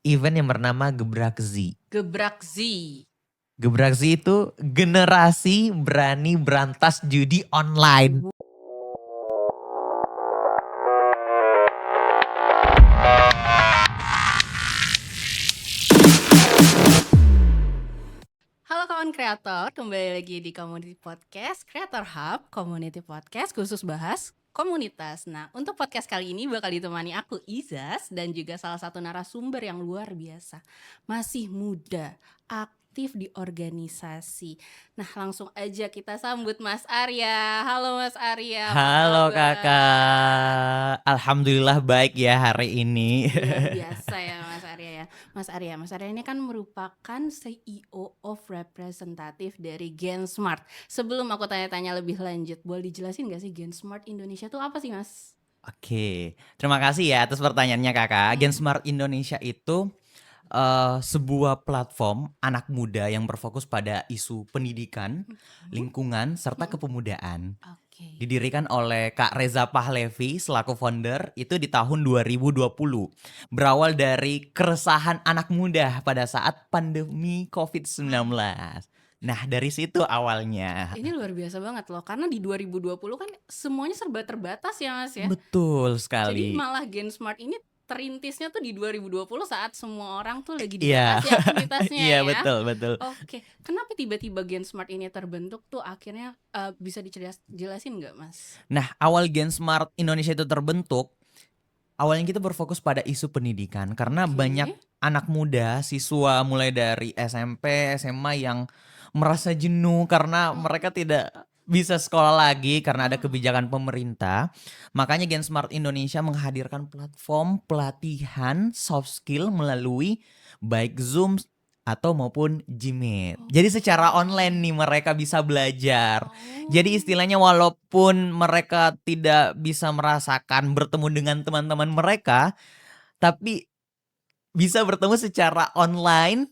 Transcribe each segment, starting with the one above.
event yang bernama Gebrakzi. Gebrakzi. Gebrakzi itu generasi berani berantas judi online. Halo kawan kreator, kembali lagi di Community Podcast Creator Hub, Community Podcast khusus bahas komunitas. Nah, untuk podcast kali ini bakal ditemani aku Izas dan juga salah satu narasumber yang luar biasa. Masih muda, aktif di organisasi. Nah, langsung aja kita sambut Mas Arya. Halo Mas Arya. apa Halo kabar? kakak, alhamdulillah baik ya hari ini. Luar biasa ya Mas Arya ya. Mas Arya ini kan merupakan CEO of representatif dari GenSmart. Sebelum aku tanya-tanya lebih lanjut, boleh dijelasin gak sih GenSmart Indonesia itu apa sih Mas? Oke, terima kasih ya atas pertanyaannya kakak. GenSmart Indonesia itu sebuah platform anak muda yang berfokus pada isu pendidikan, lingkungan, serta kepemudaan. Oke. Didirikan oleh Kak Reza Pahlevi selaku founder itu di tahun 2020. Berawal dari keresahan anak muda pada saat pandemi COVID-19. Nah, dari situ awalnya. Ini luar biasa banget loh, karena di 2020 kan semuanya serba terbatas ya Mas ya. Betul Jadi sekali. malah GenSmart ini terintisnya tuh di 2020 saat semua orang tuh lagi Iya. dibatasi aktivitasnya Iya, ya. betul. Oke, kenapa tiba-tiba GenSmart ini terbentuk tuh akhirnya bisa dijelasin nggak Mas? Nah, awal GenSmart Indonesia itu terbentuk, awalnya kita berfokus pada isu pendidikan karena Oke. banyak anak muda, siswa mulai dari SMP, SMA yang merasa jenuh karena mereka tidak bisa sekolah lagi karena ada kebijakan pemerintah. Makanya GenSmart Indonesia menghadirkan platform pelatihan soft skill melalui baik Zoom atau maupun Gmeet. Jadi secara online nih mereka bisa belajar. Jadi istilahnya walaupun mereka tidak bisa merasakan bertemu dengan teman-teman mereka, tapi bisa bertemu secara online.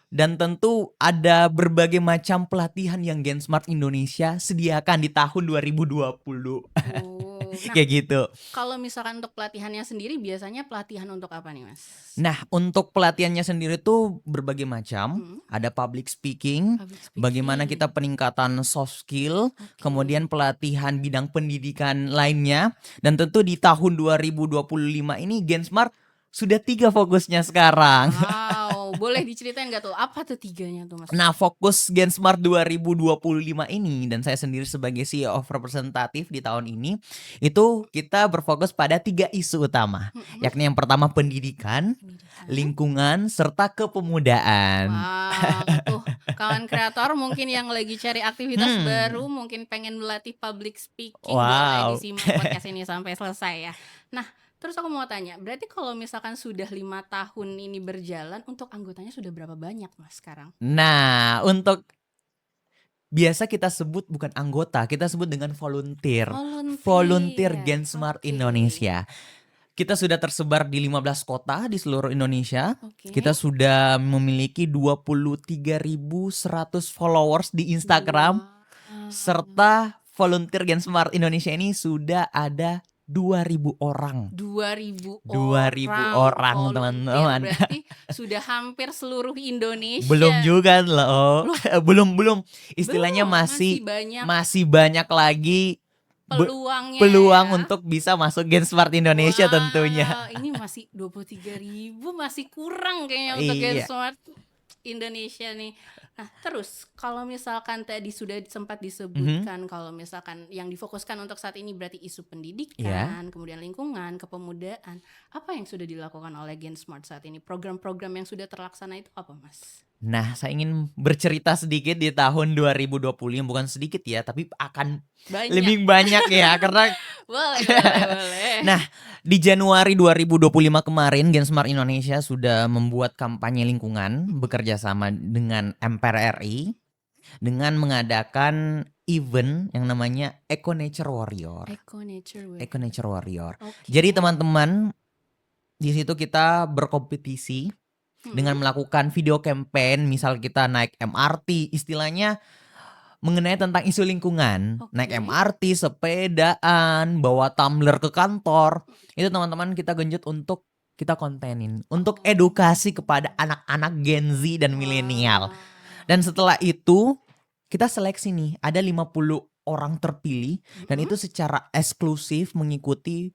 Dan tentu ada berbagai macam pelatihan yang GenSmart Indonesia sediakan di tahun 2020. Nah, Kayak gitu. kalau misalkan untuk pelatihannya sendiri biasanya pelatihan untuk apa nih Mas? Nah, untuk pelatihannya sendiri tuh berbagai macam. Ada public speaking, bagaimana kita peningkatan soft skill, kemudian pelatihan bidang pendidikan lainnya. Dan tentu di tahun 2025 ini GenSmart sudah 3 fokusnya sekarang. Wow, boleh diceritain gak tuh apa tuh 3-nya tuh Mas? Nah, fokus GenSmart 2025 ini dan saya sendiri sebagai CEO of representatif di tahun ini itu kita berfokus pada 3 isu utama, yakni yang pertama pendidikan, lingkungan, serta kepemudaan. Wow, tuh kawan kreator mungkin yang lagi cari aktivitas baru, mungkin pengen melatih public speaking, boleh disimak podcast ini sampai selesai ya. Nah, terus aku mau tanya, berarti kalau misalkan sudah 5 tahun ini berjalan, untuk anggotanya sudah berapa banyak Mas sekarang? Nah, untuk biasa kita sebut bukan anggota, kita sebut dengan volunteer. Volunteer GenSmart Indonesia. Kita sudah tersebar di 15 kota di seluruh Indonesia. Kita sudah memiliki 23.100 followers di Instagram. Serta volunteer GenSmart Indonesia ini sudah ada 2.000 orang. 2.000 orang teman-teman. Berarti sudah hampir seluruh Indonesia. Belum juga loh. belum. Istilahnya masih banyak lagi peluang untuk bisa masuk GenSmart Indonesia tentunya. Ini masih 23.000, masih kurang kayaknya untuk GenSmart Indonesia nih. Nah, terus kalau misalkan tadi sudah sempat disebutkan kalau misalkan yang difokuskan untuk saat ini berarti isu pendidikan, kemudian lingkungan, kepemudaan. Apa yang sudah dilakukan oleh GenSmart saat ini? Program-program yang sudah terlaksana itu apa, Mas? Nah, saya ingin bercerita sedikit di tahun 2020, yang bukan sedikit ya, tapi akan lebih banyak ya karena boleh. Nah, di Januari 2025 kemarin GenSmart Indonesia sudah membuat kampanye lingkungan bekerja sama dengan MPR RI dengan mengadakan event yang namanya Eco Nature Warrior. Jadi teman-teman, di situ kita berkompetisi dengan melakukan video campaign, misal kita naik MRT, istilahnya mengenai tentang isu lingkungan. Naik MRT, sepedaan, bawa tumbler ke kantor. Itu teman-teman kita genjot untuk kita kontenin untuk edukasi kepada anak-anak Gen Z dan milenial. Dan setelah itu kita seleksi nih, ada 50 orang terpilih dan itu secara eksklusif mengikuti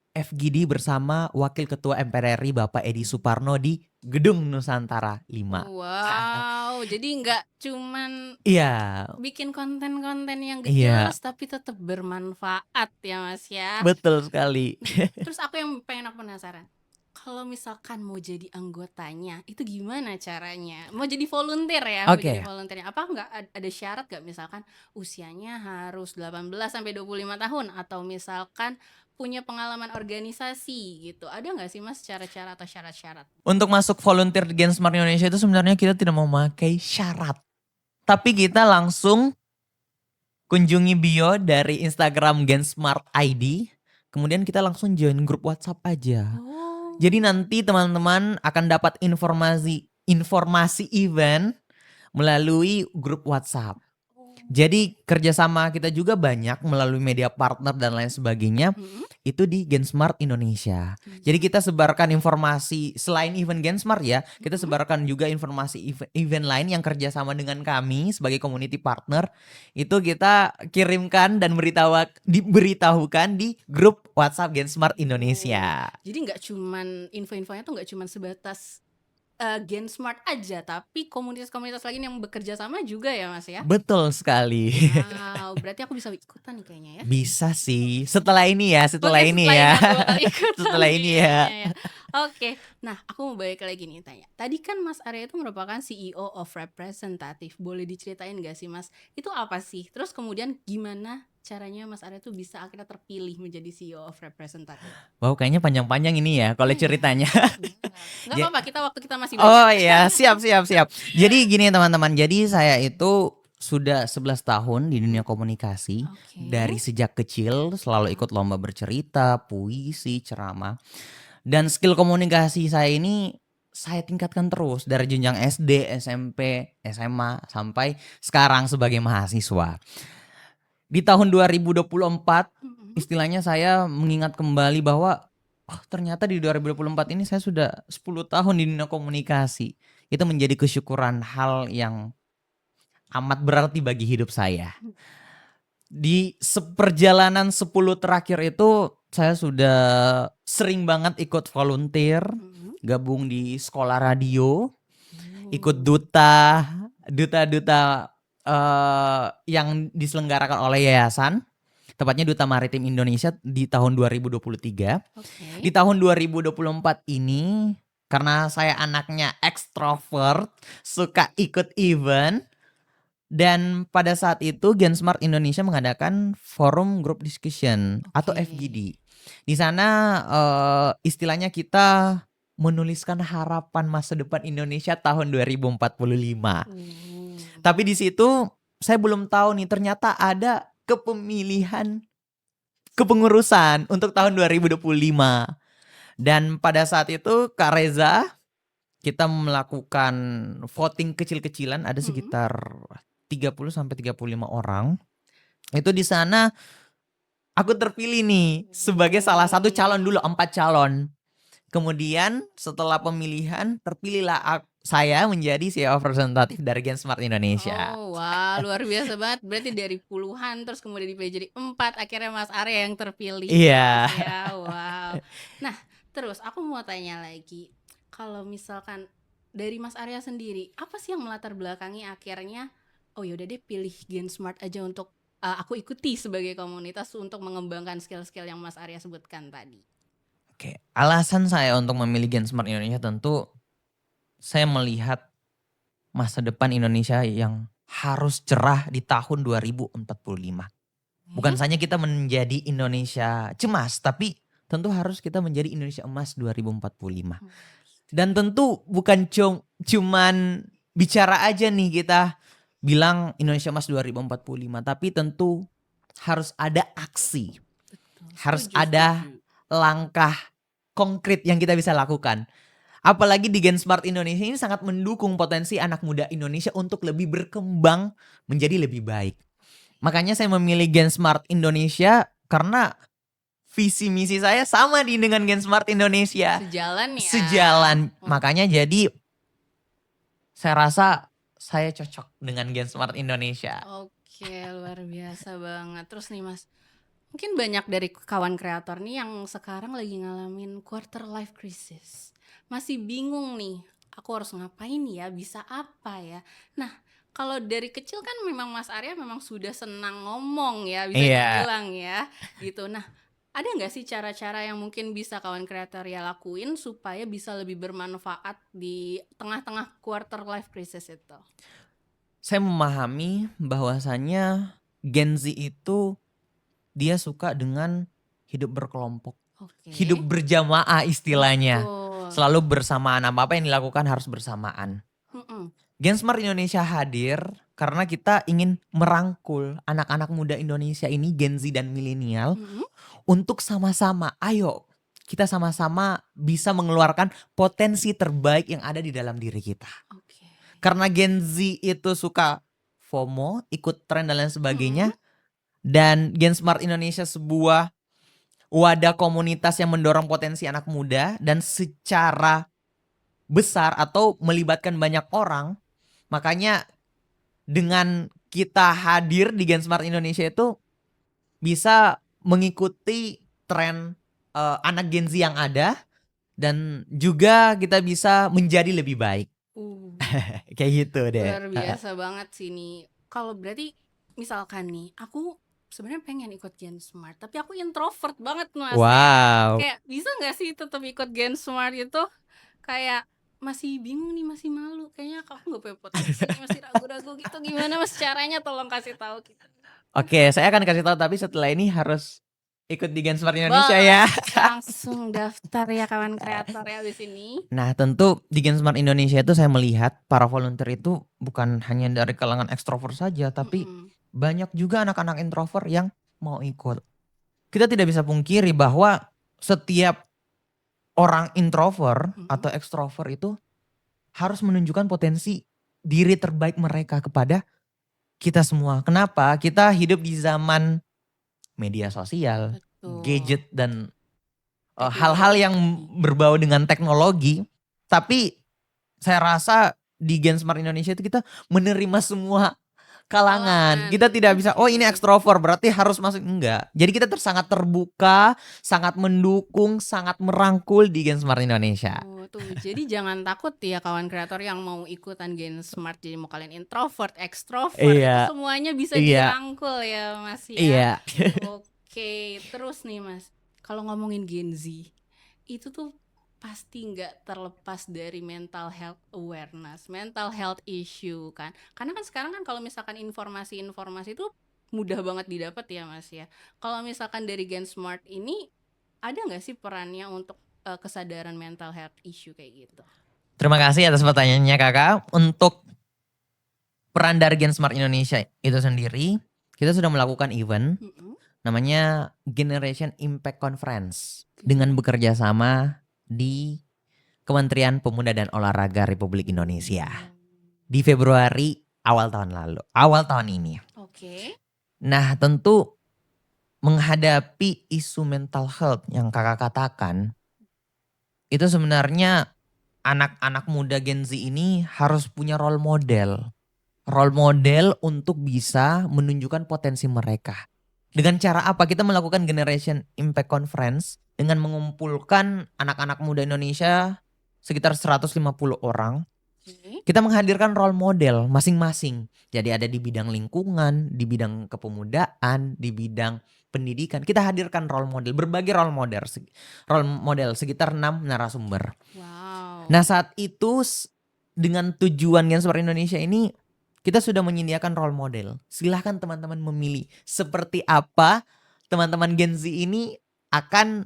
FGD bersama Wakil Ketua MPR RI Bapak Edi Suparno di Gedung Nusantara 5. Wow, jadi nggak cuman Iya, bikin konten-konten yang gak Iya. jelas tapi tetap bermanfaat ya Mas ya. betul sekali. Terus aku penasaran. Kalau misalkan mau jadi anggotanya, itu gimana caranya? Mau jadi volunteer ya? Mau Oke. jadi volunteernya. Apa nggak ada syarat nggak misalkan usianya harus 18 sampai 25 tahun atau misalkan punya pengalaman organisasi gitu. Ada nggak sih Mas cara-cara atau syarat-syarat? Untuk masuk volunteer di Gen Smart Indonesia itu sebenarnya kita tidak memakai syarat. Tapi kita langsung kunjungi bio dari Instagram Gen Smart ID. Kemudian kita langsung join grup WhatsApp aja. Oh. Jadi nanti teman-teman akan dapat informasi event melalui grup WhatsApp. Jadi kerjasama kita juga banyak melalui media partner dan lain sebagainya. Itu di Gen Smart Indonesia. Jadi kita sebarkan informasi selain event Gen Smart ya, kita sebarkan juga informasi event lain yang kerjasama dengan kami sebagai community partner. Itu kita kirimkan dan diberitahukan di grup WhatsApp Gen Smart Indonesia. Jadi nggak cuman info-infonya tuh nggak cuman sebatas Gen Smart aja, tapi komunitas-komunitas lain yang bekerja sama juga ya Mas ya? Betul sekali. Wow, berarti aku bisa ikutan nih kayaknya ya? Bisa sih. Setelah ini ya, setelah Oke, ini setelah ya. ini aku bakal ikutan Setelah nih, ini ya. iya. Oke, nah aku mau balik lagi nih tanya. Tadi kan Mas Arya itu merupakan CEO of Representative. Boleh diceritain gak sih Mas, itu apa sih? Terus kemudian gimana caranya Mas Arya tuh bisa akhirnya terpilih menjadi CEO of Representative? Wow, kayaknya panjang-panjang ini ya kalau ceritanya. Gak apa-apa, waktu kita masih Oh banyak. iya, siap. Jadi gini teman-teman, jadi saya itu sudah 11 tahun di dunia komunikasi. Oke. Dari sejak kecil selalu ikut lomba bercerita, puisi, ceramah. Dan skill komunikasi saya ini saya tingkatkan terus dari jenjang SD, SMP, SMA sampai sekarang sebagai mahasiswa. Di tahun 2024 istilahnya saya mengingat kembali bahwa ternyata di 2024 ini saya sudah 10 tahun di dunia komunikasi. Itu menjadi kesyukuran hal yang amat berarti bagi hidup saya. Di perjalanan 10 terakhir itu saya sudah sering banget ikut volunteer, gabung di sekolah radio, ikut duta yang diselenggarakan oleh yayasan. Tepatnya Duta Maritim Indonesia di tahun 2023. Oke. Di tahun 2024 ini karena saya anaknya ekstrovert, suka ikut event. Dan pada saat itu Gen Smart Indonesia mengadakan forum group discussion atau Oke. FGD. Di sana istilahnya kita menuliskan harapan masa depan Indonesia tahun 2045. Tapi di situ saya belum tahu nih ternyata ada kepemilihan kepengurusan untuk tahun 2025. Dan pada saat itu Kak Reza kita melakukan voting kecil-kecilan, ada sekitar 30 sampai 35 orang. Itu di sana aku terpilih nih sebagai salah satu calon dulu, 4 calon. Kemudian setelah pemilihan terpilihlah saya menjadi CEO representatif dari Gen Smart Indonesia. Oh wah, luar biasa banget. Berarti dari puluhan terus kemudian dipilih jadi 4, akhirnya Mas Arya yang terpilih. Iya. Ya, wow. Nah, terus aku mau tanya lagi. Kalau misalkan dari Mas Arya sendiri, apa sih yang melatar belakangi akhirnya oh yaudah deh pilih Gen Smart aja untuk aku ikuti sebagai komunitas untuk mengembangkan skill-skill yang Mas Arya sebutkan tadi? Oke, alasan saya untuk memilih Gen Smart Indonesia tentu saya melihat masa depan Indonesia yang harus cerah di tahun 2045. Bukan saja kita menjadi Indonesia cemas, tapi tentu harus kita menjadi Indonesia emas 2045. Dan tentu bukan cuman bicara aja nih kita bilang Indonesia emas 2045, tapi tentu harus ada aksi. Harus ada langkah konkret yang kita bisa lakukan. Apalagi di Gen Smart Indonesia ini sangat mendukung potensi anak muda Indonesia untuk lebih berkembang menjadi lebih baik. Makanya saya memilih Gen Smart Indonesia karena visi misi saya sama dengan Gen Smart Indonesia. Sejalan ya. Sejalan. Makanya jadi saya rasa saya cocok dengan Gen Smart Indonesia. Oke, luar biasa banget. Terus nih Mas, mungkin banyak dari kawan kreator nih yang sekarang lagi ngalamin quarter life crisis. Masih bingung nih, aku harus ngapain ya, bisa apa ya. Nah, kalau dari kecil kan memang Mas Arya memang sudah senang ngomong ya, bisa Iya. dibilang ya gitu. Nah, ada nggak sih cara-cara yang mungkin bisa kawan kreator ya lakuin supaya bisa lebih bermanfaat di tengah-tengah quarter life crisis itu? Saya memahami bahwasannya Gen Z itu dia suka dengan hidup berkelompok. Oke. Hidup berjamaah istilahnya. Betul. Selalu bersamaan, apa yang dilakukan harus bersamaan. Mm-mm. Gen Smart Indonesia hadir karena kita ingin merangkul anak-anak muda Indonesia ini, Gen Z dan milenial, Mm-mm. untuk sama-sama, ayo kita sama-sama bisa mengeluarkan potensi terbaik yang ada di dalam diri kita. Oke. Karena Gen Z itu suka FOMO, ikut tren dan lain sebagainya. Mm-mm. Dan Gen Smart Indonesia sebuah wadah komunitas yang mendorong potensi anak muda dan secara besar atau melibatkan banyak orang. Makanya dengan kita hadir di Gen Smart Indonesia itu bisa mengikuti tren anak Gen Z yang ada dan juga kita bisa menjadi lebih baik. Uh, Kayak gitu deh. luar biasa banget sih nih. Kalau berarti misalkan nih, aku sebenarnya pengen ikut Gen Smart, tapi aku introvert banget Mas ya. Wow. Kayak bisa nggak sih tetap ikut Gen Smart itu? Kayak masih bingung nih, masih malu. Kayaknya aku nggak punya potensi, masih ragu-ragu gitu. Gimana Mas caranya? Tolong kasih tahu kita. Oke, saya akan kasih tahu tapi setelah ini harus ikut di Gen Smart Indonesia Boleh, ya. langsung daftar ya kawan kreator ya di sini. Nah, tentu di Gen Smart Indonesia itu saya melihat para volunteer itu bukan hanya dari kalangan ekstrovert saja, tapi Mm-mm. banyak juga anak-anak introvert yang mau ikut. Kita tidak bisa pungkiri bahwa setiap orang introvert atau ekstrovert itu harus menunjukkan potensi diri terbaik mereka kepada kita semua. Kenapa? Kita hidup di zaman media sosial, Betul. gadget dan hal-hal yang berbau dengan teknologi. Tapi saya rasa di Gen Smart Indonesia itu kita menerima semua kalangan. Kita tidak bisa, oh ini ekstrovert berarti harus masuk. Enggak. Jadi kita sangat terbuka, sangat mendukung, sangat merangkul di Gen Smart Indonesia. Oh, tuh. Jadi jangan takut ya kawan kreator yang mau ikutan Gen Smart. Jadi mau kalian introvert, ekstrovert, Iya. itu semuanya bisa Iya. dirangkul ya Mas ya. Iya. Oke, terus nih Mas, kalau ngomongin Gen Z, itu tuh pasti nggak terlepas dari mental health awareness, mental health issue kan. Karena kan sekarang kan kalau misalkan informasi-informasi itu mudah banget didapat ya Mas ya. Kalau misalkan dari Gen Smart ini ada nggak sih perannya untuk kesadaran mental health issue kayak gitu? Terima kasih atas pertanyaannya Kakak. Untuk peran dari Gen Smart Indonesia itu sendiri, kita sudah melakukan event namanya Generation Impact Conference dengan bekerja sama di Kementerian Pemuda dan Olahraga Republik Indonesia di Februari awal tahun ini. Oke. Nah, tentu menghadapi isu mental health yang Kakak katakan, itu sebenarnya anak-anak muda Gen Z ini harus punya role model. Role model untuk bisa menunjukkan potensi mereka. Dengan cara apa? Kita melakukan Generation Impact Conference dengan mengumpulkan anak-anak muda Indonesia sekitar 150 orang. Kita menghadirkan role model masing-masing. Jadi ada di bidang lingkungan, di bidang kepemudaan, di bidang pendidikan. Kita hadirkan role model, berbagai role model sekitar 6 narasumber. Wow. Nah, saat itu dengan tujuan Gen Smart Indonesia ini kita sudah menyediakan role model. Silahkan teman-teman memilih seperti apa teman-teman Gen Z ini akan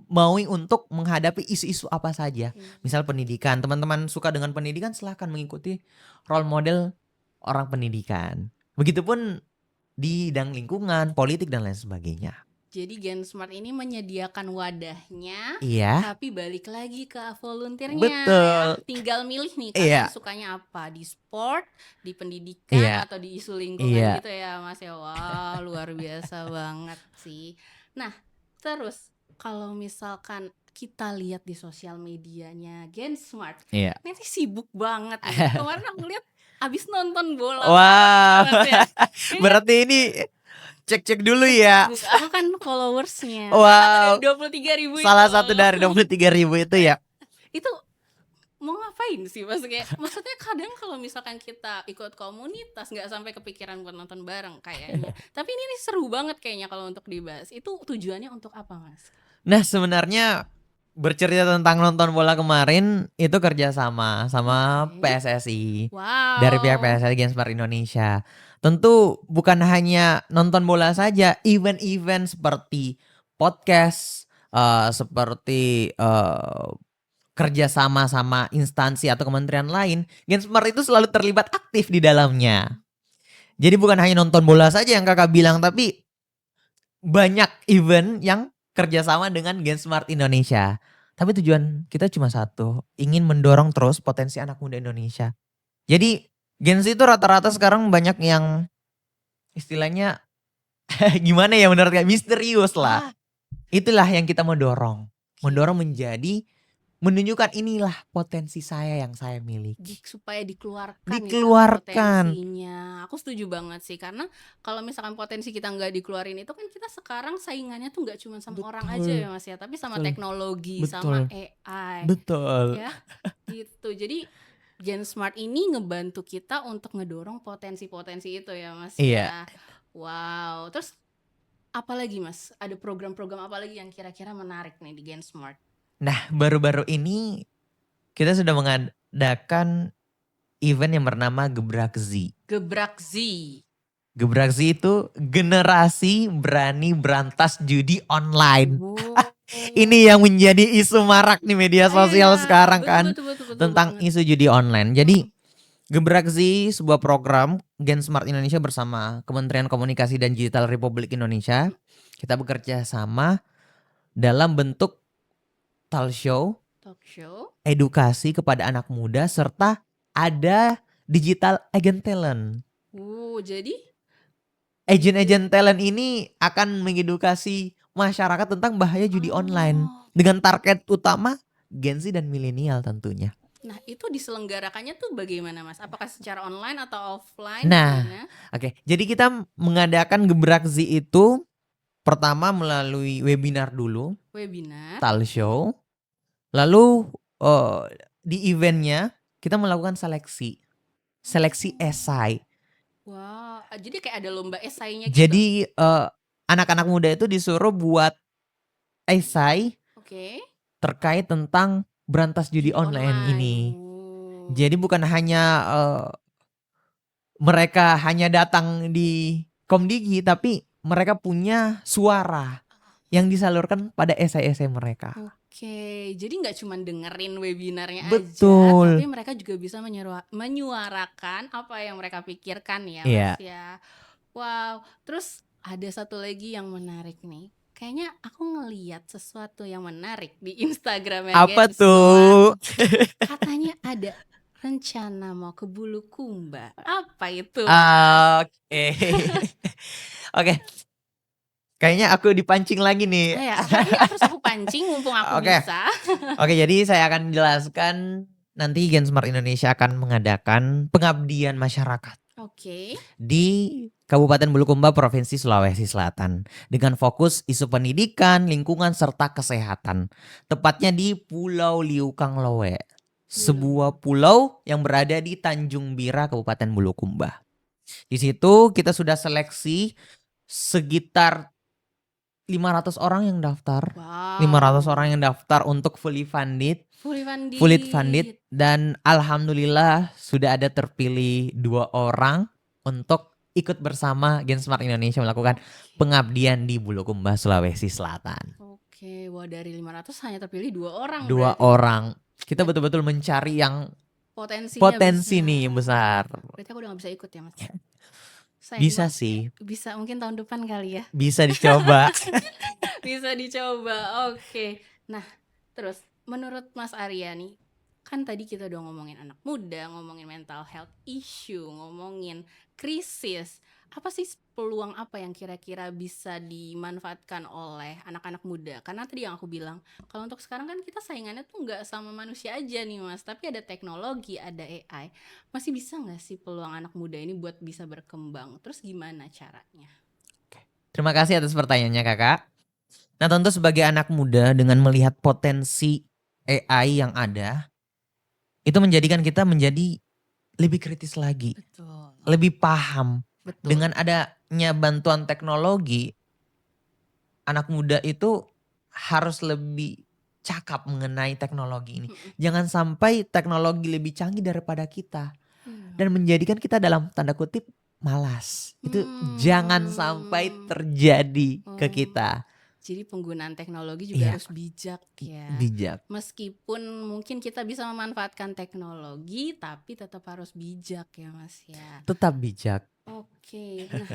mau untuk menghadapi isu-isu apa saja. Misal pendidikan, teman-teman suka dengan pendidikan silahkan mengikuti role model orang pendidikan. Begitupun di bidang lingkungan, politik dan lain sebagainya. Jadi Gen Smart ini menyediakan wadahnya, Iya. tapi balik lagi ke volunteernya. Betul. Ya. Tinggal milih nih Iya. kalian sukanya apa, di sport, di pendidikan, atau di isu lingkungan gitu ya Mas ya. Wah, luar biasa banget sih. Nah, Terus kalau misalkan kita lihat di sosial medianya Gensmart, Iya. ini sibuk banget nih. Kemarin aku lihat abis nonton bola Wah, banget ya. Kayaknya berarti ini cek-cek dulu ya. aku kan followersnya Wow, 23.000 itu. salah satu dari 23.000 itu ya. Itu mau ngapain sih maksudnya kadang kalau misalkan kita ikut komunitas nggak sampai kepikiran buat nonton bareng kayaknya. Tapi ini seru banget kayaknya kalau untuk dibahas. Itu tujuannya untuk apa, Mas? Nah, sebenarnya bercerita tentang nonton bola kemarin itu kerjasama sama Oke. PSSI dari pihak Wow. PSSI Gensmart Indonesia. Tentu bukan hanya nonton bola saja, event-event seperti podcast, seperti kerjasama sama instansi atau kementerian lain, Gensmart itu selalu terlibat aktif di dalamnya. Jadi bukan hanya nonton bola saja yang kakak bilang, tapi banyak event yang kerjasama dengan Gensmart Indonesia. Tapi tujuan kita cuma satu, ingin mendorong terus potensi anak muda Indonesia. Jadi Gens itu rata-rata sekarang banyak yang istilahnya gimana ya menurut kayak misterius lah. Ah, Itulah yang kita mau dorong. Mendorong oke. menjadi menunjukkan inilah potensi saya yang saya miliki. Supaya dikeluarkan ya Dikeluarkan. potensinya. Aku setuju banget sih karena kalau misalkan potensi kita nggak dikeluarin itu kan kita sekarang saingannya tuh nggak cuma sama orang aja Betul. ya Mas ya, tapi sama Betul. teknologi, sama Betul. AI Betul. ya. Gitu. Jadi Gensmart ini ngebantu kita untuk ngedorong potensi-potensi itu ya Mas Iya. ya. Wow. Terus apa lagi Mas? Ada program-program apa lagi yang kira-kira menarik nih di Gensmart? Nah, baru-baru ini kita sudah mengadakan event yang bernama Gebrak Z. Gebrak Z. Gebrak Z itu generasi berani berantas judi online. Wow. Ini yang menjadi isu marak di media sosial Iya, sekarang betul kan. betul betul betul Tentang banget. isu judi online. Jadi Gebrak Z sebuah program Gensmart Indonesia bersama Kementerian Komunikasi dan Digital Republik Indonesia. Kita bekerja sama dalam bentuk talk show, Talk show. edukasi kepada anak muda, serta ada digital agent talent. Jadi Agent-agent talent ini akan mengedukasi masyarakat tentang bahaya judi online. oh. Dengan target utama Gen Z dan milenial tentunya. Nah, itu diselenggarakannya tuh bagaimana, Mas? Apakah secara online atau offline? Nah, Gimana? oke. Jadi kita mengadakan Gebrak Z itu pertama melalui webinar dulu, Webinar. talk show. Lalu di eventnya kita melakukan seleksi esai. Wow, jadi kayak ada lomba esainya gitu. Jadi anak-anak muda itu disuruh buat esai Oke. terkait tentang berantas judi online ini. Jadi bukan hanya mereka hanya datang di Komdigi, tapi mereka punya suara yang disalurkan pada esai-esai mereka. Oke, jadi nggak cuma dengerin webinarnya Betul. aja, tapi mereka juga bisa menyuarakan apa yang mereka pikirkan ya, Iya. Mas ya. Wow, terus ada satu lagi yang menarik nih. Kayaknya aku ngeliat sesuatu yang menarik di Instagramnya Apa Gensmart. tuh? Katanya ada rencana mau ke Bulukumba. Apa itu? Oke. Oke. Kayaknya aku dipancing lagi nih. Ya, ini harus aku pancing mumpung aku Oke. bisa. Oke, jadi saya akan jelaskan nanti Gensmart Indonesia akan mengadakan pengabdian masyarakat Oke. di Kabupaten Bulukumba, Provinsi Sulawesi Selatan dengan fokus isu pendidikan, lingkungan serta kesehatan. Tepatnya di Pulau Liukang Loe, sebuah pulau yang berada di Tanjung Bira, Kabupaten Bulukumba. Di situ kita sudah seleksi sekitar 500 orang yang daftar. Wow. 500 orang yang daftar untuk fully funded. Dan alhamdulillah sudah ada terpilih 2 orang untuk ikut bersama Gensmart Indonesia melakukan pengabdian di Bulukumba, Sulawesi Selatan. Oke, wah dari 500 hanya terpilih 2 orang. 2 berarti. orang. Kita betul-betul mencari yang potensi nih yang besar. Berarti aku udah gak bisa ikut ya Mas? Bisa sih. Bisa mungkin tahun depan kali ya. Bisa dicoba. Bisa dicoba. Oke. Nah, terus menurut Mas Arya nih, Kan tadi kita udah ngomongin anak muda, ngomongin mental health issue, ngomongin krisis. Apa sih peluang apa yang kira-kira bisa dimanfaatkan oleh anak-anak muda? Karena tadi yang aku bilang, kalau untuk sekarang kan kita saingannya tuh nggak sama manusia aja nih Mas, tapi ada teknologi, ada AI. Masih bisa nggak sih peluang anak muda ini buat bisa berkembang? Terus gimana caranya? Terima kasih atas pertanyaannya kakak. Nah tentu sebagai anak muda dengan melihat potensi AI yang ada, itu menjadikan kita menjadi lebih kritis lagi, Betul, lebih paham. betul. Dengan adanya bantuan teknologi, anak muda itu harus lebih cakap mengenai teknologi ini. Mm-mm. Jangan sampai teknologi lebih canggih daripada kita Iya. dan menjadikan kita dalam tanda kutip malas. Itu jangan sampai Hmm. terjadi ke Oh. kita. Jadi penggunaan teknologi juga Iya. harus bijak ya. Bijak. Meskipun mungkin kita bisa memanfaatkan teknologi, tapi tetap harus bijak ya Mas ya. Tetap bijak. Oke, nah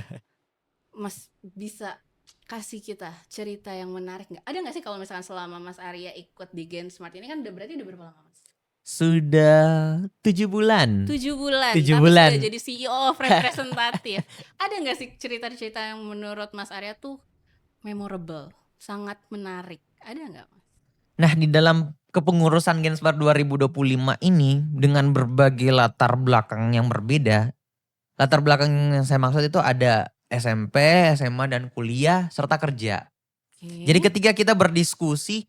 Mas bisa kasih kita cerita yang menarik nggak? Ada nggak sih kalau misalkan selama Mas Arya ikut di Gen Smart ini kan berarti udah berapa lama Mas? Sudah 7 bulan. 7 bulan, 7 tapi bulan. sudah jadi CEO of representatif. Ada nggak sih cerita-cerita yang menurut Mas Arya tuh memorable, sangat menarik? Ada nggak Mas? Nah di dalam kepengurusan Gensmart 2025 ini dengan berbagai latar belakang yang berbeda. Latar belakang yang saya maksud itu ada SMP, SMA dan kuliah serta kerja. Oke. Jadi ketika kita berdiskusi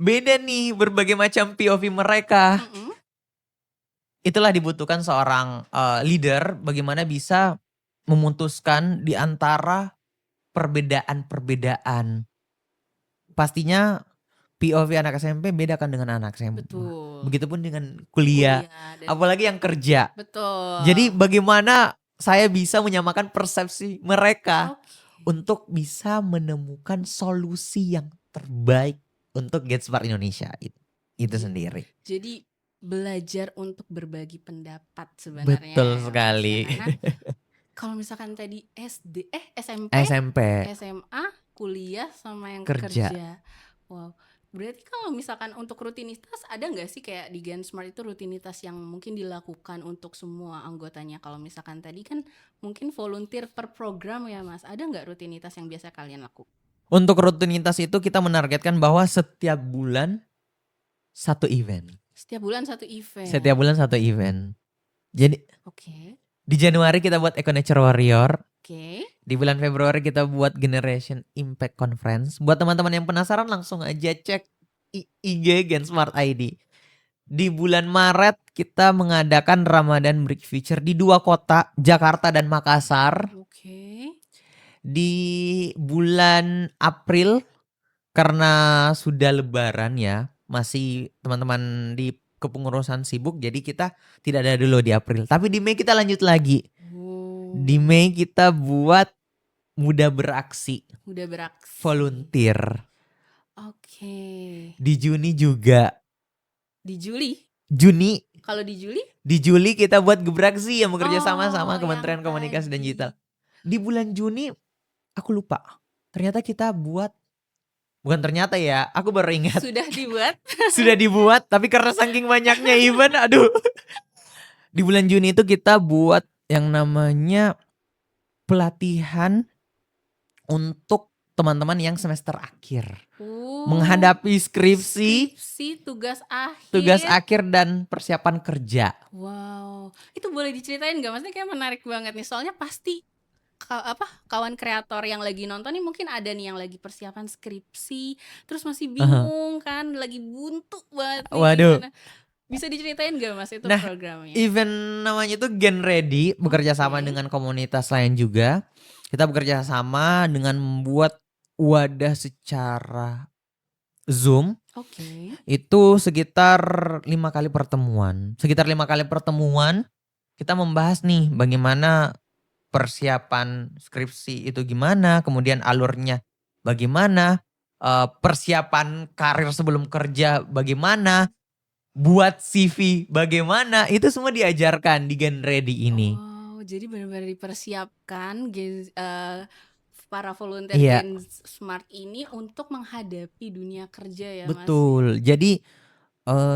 beda nih berbagai macam POV mereka. Mm-mm. Itulah dibutuhkan seorang leader bagaimana bisa memutuskan di antara perbedaan-perbedaan. Pastinya POV anak SMP beda kan dengan anak SMA. Betul. Begitupun dengan kuliah. dan Apalagi yang kerja. betul. Jadi bagaimana saya bisa menyamakan persepsi mereka Oke. untuk bisa menemukan solusi yang terbaik untuk Get Smart Indonesia itu sendiri. Jadi belajar untuk berbagi pendapat sebenarnya. Betul ya, Mas, sekali. ya. Karena kalau misalkan tadi SMP, SMP SMA, kuliah sama yang Kerja. kerja. Wow. Berarti kalau misalkan untuk rutinitas ada nggak sih kayak di Gen Smart itu rutinitas yang mungkin dilakukan untuk semua anggotanya? Kalau misalkan tadi kan mungkin volunteer per program ya Mas. Ada nggak rutinitas yang biasa kalian lakukan? Untuk rutinitas itu kita menargetkan bahwa setiap bulan satu event. Setiap bulan satu event. Setiap bulan satu event. Jadi Oke. di Januari kita buat Eco Nature Warrior. Oke. Di bulan Februari kita buat Generation Impact Conference. Buat teman-teman yang penasaran langsung aja cek IG Gen Smart ID. Di bulan Maret kita mengadakan Ramadan Break Future di 2 kota, Jakarta dan Makassar. Oke. Di bulan April karena sudah lebaran ya, masih teman-teman di kepengurusan sibuk jadi kita tidak ada dulu di April. Tapi di Mei kita lanjut lagi. Di Mei kita buat Muda Beraksi. Muda Beraksi. Volunteer. Oke. Di Juni juga. Di Juli? Juni. Kalau di Juli? Di Juli kita buat Gebraksi yang bekerja sama sama yang Kementerian Komunikasi dan tadi. Digital. Di bulan Juni aku lupa. Ternyata kita buat, bukan ternyata ya, aku baru ingat. Sudah dibuat? Sudah dibuat, tapi karena saking banyaknya event, aduh. Di bulan Juni itu kita buat yang namanya pelatihan untuk teman-teman yang semester akhir. Menghadapi skripsi, tugas akhir. tugas akhir dan persiapan kerja. Wow, itu boleh diceritain nggak? Maksudnya kayak menarik banget nih. Soalnya pasti kawan kreator yang lagi nonton nih mungkin ada nih yang lagi persiapan skripsi, terus masih bingung kan, lagi buntu banget nih. Waduh. Gimana? Bisa diceritain gak Mas itu programnya? Event namanya itu Gen Ready, bekerja sama dengan komunitas lain juga. Kita bekerja sama dengan membuat wadah secara Zoom. Oke. Itu sekitar 5 kali pertemuan. Sekitar 5 kali pertemuan kita membahas nih bagaimana persiapan skripsi itu gimana, kemudian alurnya bagaimana, persiapan karir sebelum kerja bagaimana, buat CV bagaimana, itu semua diajarkan di Gen Ready ini. Oh, jadi benar-benar dipersiapkan para volunteer Gen Smart ini untuk menghadapi dunia kerja ya Mas. Betul. Jadi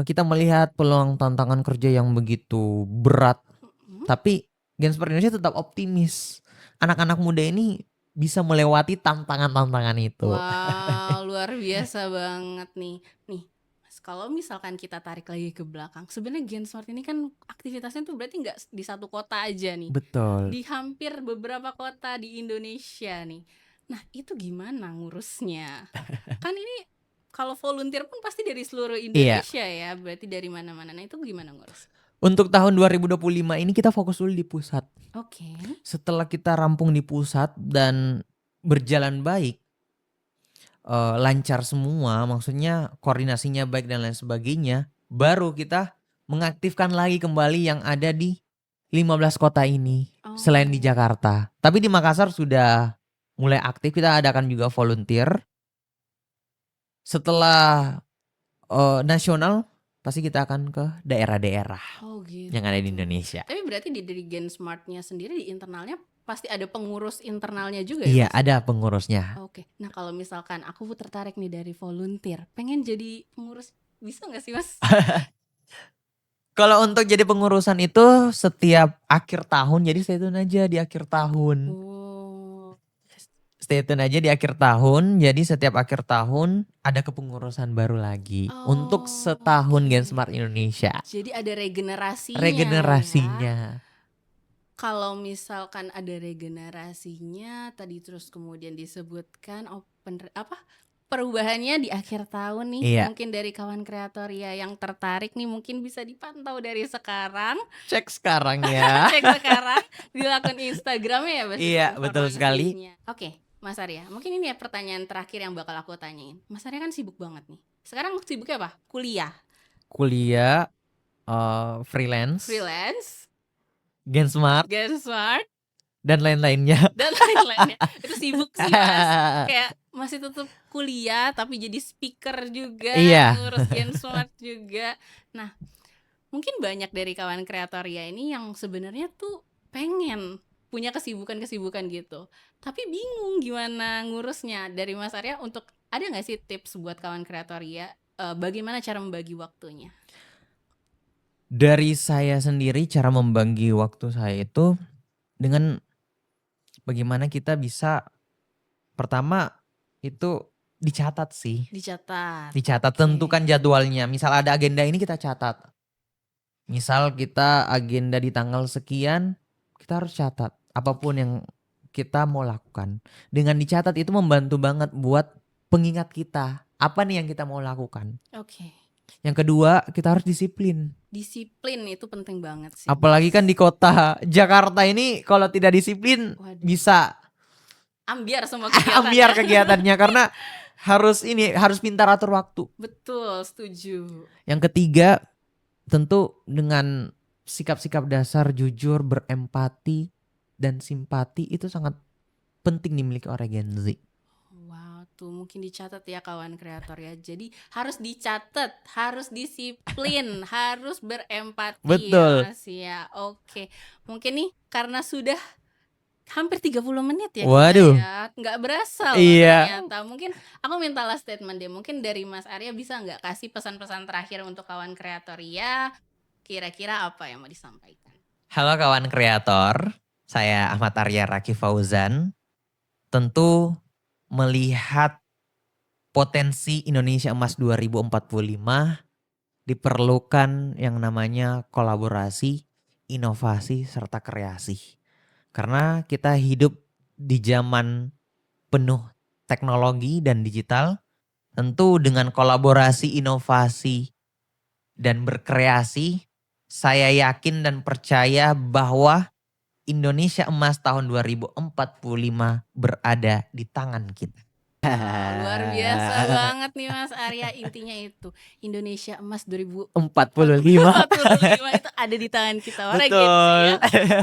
kita melihat peluang tantangan kerja yang begitu berat, Mhm. tapi Genspart Indonesia tetap optimis. Anak-anak muda ini bisa melewati tantangan-tantangan itu. Wow, luar biasa banget nih. Nih, Mas, kalau misalkan kita tarik lagi ke belakang, sebenarnya Gensmart ini kan aktivitasnya tuh berarti nggak di satu kota aja nih, Betul. di hampir beberapa kota di Indonesia nih. Nah, itu gimana ngurusnya? Kan ini kalau volunteer pun pasti dari seluruh Iya, Indonesia ya, berarti dari mana-mana. Nah, itu gimana ngurus? untuk tahun 2025 ini kita fokus dulu di pusat. Oke. Setelah kita rampung di pusat dan berjalan baik, lancar semua, maksudnya koordinasinya baik dan lain sebagainya, baru kita mengaktifkan lagi kembali yang ada di 15 kota ini, selain di Oh, Jakarta. Tapi di Makassar sudah mulai aktif, kita adakan juga volunteer. Setelah nasional, pasti kita akan ke daerah-daerah oh yang ada di gitu. Indonesia. Tapi berarti dari Gensmartnya sendiri di internalnya pasti ada pengurus internalnya juga ya, Iya, Mas? ada pengurusnya. Oke. Nah, kalau misalkan aku tertarik nih dari volunteer, pengen jadi pengurus, bisa nggak sih, Mas? Kalau untuk jadi pengurusan itu setiap akhir tahun, jadi stay tune aja di akhir tahun. Oh, Stay tune aja di akhir tahun, jadi setiap akhir tahun ada kepengurusan baru lagi untuk setahun oke. Gensmart Indonesia. Jadi ada regenerasinya ya. Regenerasinya. Kalau misalkan ada regenerasinya, tadi terus kemudian disebutkan apa perubahannya di akhir tahun nih, Iya, mungkin dari kawan kreator ya yang tertarik nih mungkin bisa dipantau dari sekarang, cek sekarang ya. cek sekarang di akun Instagramnya ya pasti Iya, betul sekali. informasinya. Oke, Mas Arya, mungkin ini ya pertanyaan terakhir yang bakal aku tanyain. Mas Arya kan sibuk banget nih. Sekarang sibuknya apa? Kuliah, Kuliah, freelance, freelance, Gensmart, get smart, dan lain-lainnya. dan lain-lainnya. Itu sibuk sih, Mas. Kayak masih tetap kuliah tapi jadi speaker juga, Iya, ngurus Gen Smart juga. Nah, mungkin banyak dari kawan kreator ya ini yang sebenarnya tuh pengen punya kesibukan-kesibukan gitu. Tapi bingung gimana ngurusnya. Dari Mas Arya untuk ada nggak sih tips buat kawan kreator ya bagaimana cara membagi waktunya? dari saya sendiri cara membagi waktu saya itu dengan bagaimana kita bisa pertama itu dicatat sih. Dicatat. Dicatat, Oke. tentukan jadwalnya. Misal ada agenda ini kita catat. Misal kita agenda di tanggal sekian, kita harus catat apapun yang kita mau lakukan. Dengan dicatat itu membantu banget buat pengingat kita. Apa nih yang kita mau lakukan? Oke. Yang kedua, kita harus disiplin. Disiplin itu penting banget sih, Apalagi Mas. kan di kota Jakarta ini kalau tidak disiplin Waduh. bisa Ambiar semua kegiatan. ambiar kegiatannya karena harus pintar atur waktu. Betul, setuju. Yang ketiga, tentu dengan sikap-sikap dasar jujur, berempati, dan simpati itu sangat penting dimiliki oleh Gen Z. Wow, tuh mungkin dicatat ya kawan kreator ya. Jadi harus dicatat, harus disiplin, harus berempati Betul. ya Mas ya. Oke, mungkin nih karena sudah hampir 30 menit ya kita Waduh. ya. Nggak berasa loh Iya. ternyata. Mungkin aku minta last statement deh. Mungkin dari Mas Arya bisa nggak kasih pesan-pesan terakhir untuk kawan kreator ya? Kira-kira apa yang mau disampaikan? Halo kawan kreator, saya Ahmad Arya Raki Fauzan. Tentu melihat potensi Indonesia Emas 2045 diperlukan yang namanya kolaborasi, inovasi, serta kreasi. Karena kita hidup di zaman penuh teknologi dan digital, tentu dengan kolaborasi, inovasi, dan berkreasi, saya yakin dan percaya bahwa Indonesia Emas tahun 2045 berada di tangan kita. Wow, luar biasa banget nih Mas Arya. Intinya itu Indonesia Emas 45. 2045 itu ada di tangan kita orang gitu Betul. ya.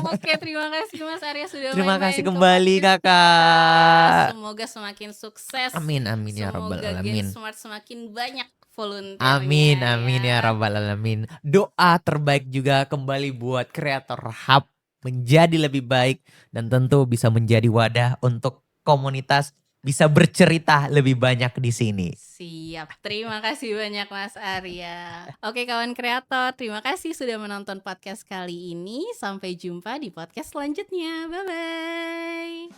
Oke, terima kasih Mas Arya sudah Terima main-main kasih ke kembali podcast kita. kakak. Semoga semakin sukses. Amin amin ya rabbal Semoga alamin. Gen Smart semakin banyak volunteernya. Amin amin ya rabbal alamin. Doa terbaik juga kembali buat Creator Hub menjadi lebih baik dan tentu bisa menjadi wadah untuk komunitas bisa bercerita lebih banyak di sini. Siap, terima kasih banyak Mas Arya. Oke kawan kreator, terima kasih sudah menonton podcast kali ini. Sampai jumpa di podcast selanjutnya. Bye-bye.